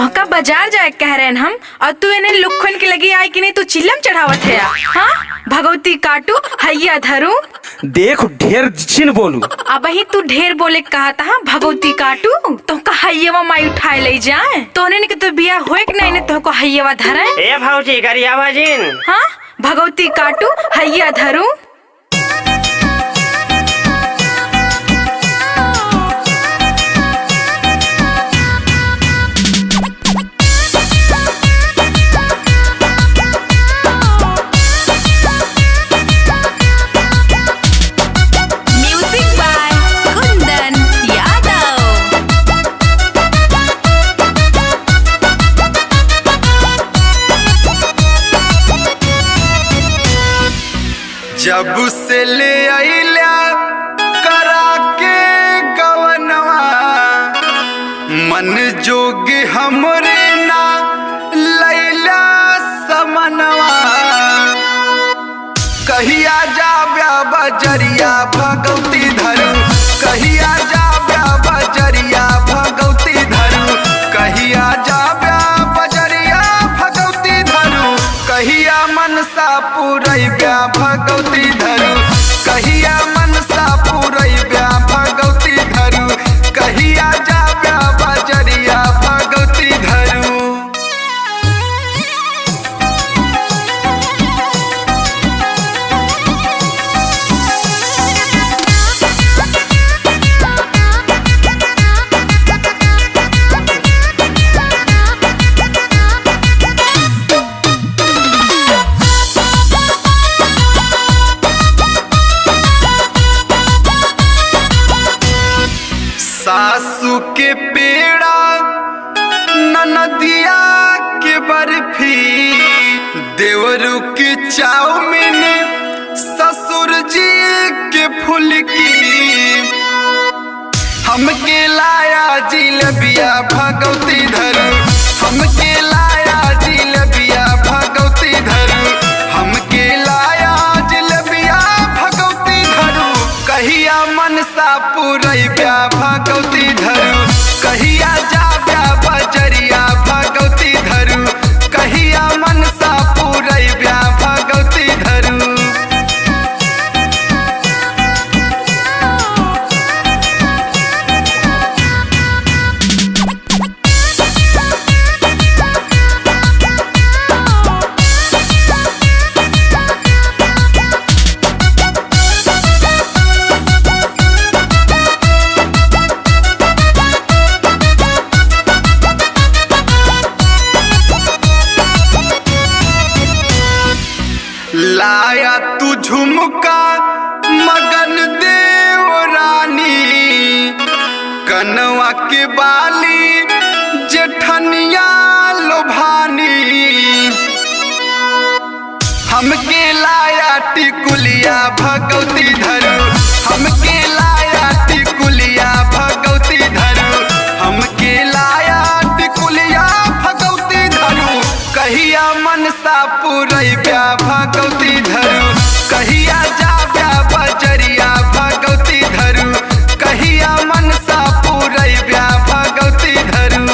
तोहका बाजार जाए कह रहे हम और तू इन्हें लुखन के लगी आई कि नहीं तू चिल्लम चढ़ावत है। हाँ भगवती काटू हैया धरू। देख ढेर छिन बोलू। अब ही तू ढेर बोले कहा था भगवती काटू तोहका हैया माई उठाए ले जाए तोने ने के तो बिया होए कि नहीं ने तोहको हैया धरे। ए भौजी करिया भाजिन। हाँ भगवती काटू हैया धरू। जब से ले आइला करा के गवनवा मन जोगे हमरे ना लैला समनवा कहिया जाब्या बजरिया भगवती धरू कहिया जाब्या बजरिया भगवती धरू कहिया जाब्या बजरिया भगवती धरू कहिया मनसा पुरैब्या भगवती धरू कहिया मनसा पुरैब्या भगवती धरू कहिया जाब्या बजरिया भगवती धरू। सासू के पेड़ा ननदिया के बर्फी देवरू की चाउमीन ससुर जी के फुलकी हमके लाया जिलबिया भगवती धरू हमके लाया जिलबिया भगवती धरू हमके लाया जिलबिया भगवती धरू कहिया मनसा पुरैब्या भगवती धरू कहिया जाब्या बजरिया भगवती धरू कहिया मनसा पुरैब्या भगवती धरू। लाया तू झुमका मगन देव रानी कनवा के बाली जेठनिया लोभानी हमके लाया टिकुलिया भगवती धरू हमके लाया टिकुलिया भगवती धरू हमके लाया टिकुलिया भगवती धरू कहिया मनसा पुरैब्या भगवती धरू कहिया जाब्या बजरिया भगवती धरू कहिया मनसा पुरैब्या भगवती धरू।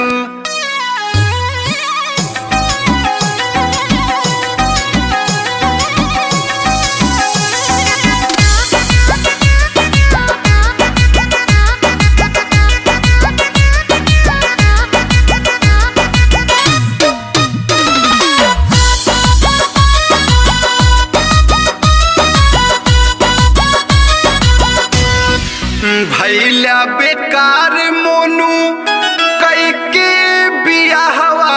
भैला बेकार मोनू कई के बियाहवा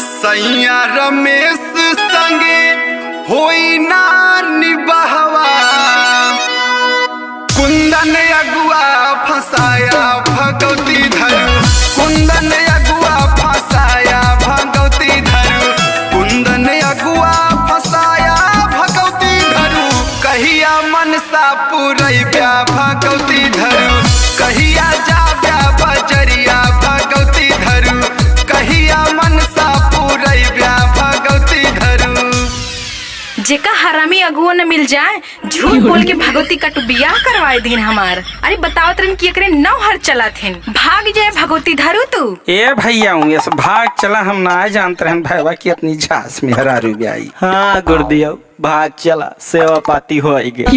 सैया रमेश संगे होई ना निबहवा कुंदन अगुआ फसाया भगवती धरू कुंदन अगुआ फसाया भगवती धरू कुंदन अगुआ फसाया भगवती धरू कहिया मनसा पुरैब्या भगवती धरू कहिया जाब्या बजरिया भगवती धरू कहिया मनसा पुरैब्या भगवती धरू। जेका हरामी अगुआ न मिल जाए झूठ बोल के भगवती काटू बियाह करवाए दिन हमार। अरे बताओ तरन की एकरे 9 हर चला थे। भाग जाए भगवती धरू तू। ए भैया हूँ ये भाग चला, हम ना जानते रहन भैया की अपनी झांस में हरा रू आई। हाँ गुरुदेव भाग चला, सेवा पाती हो गया।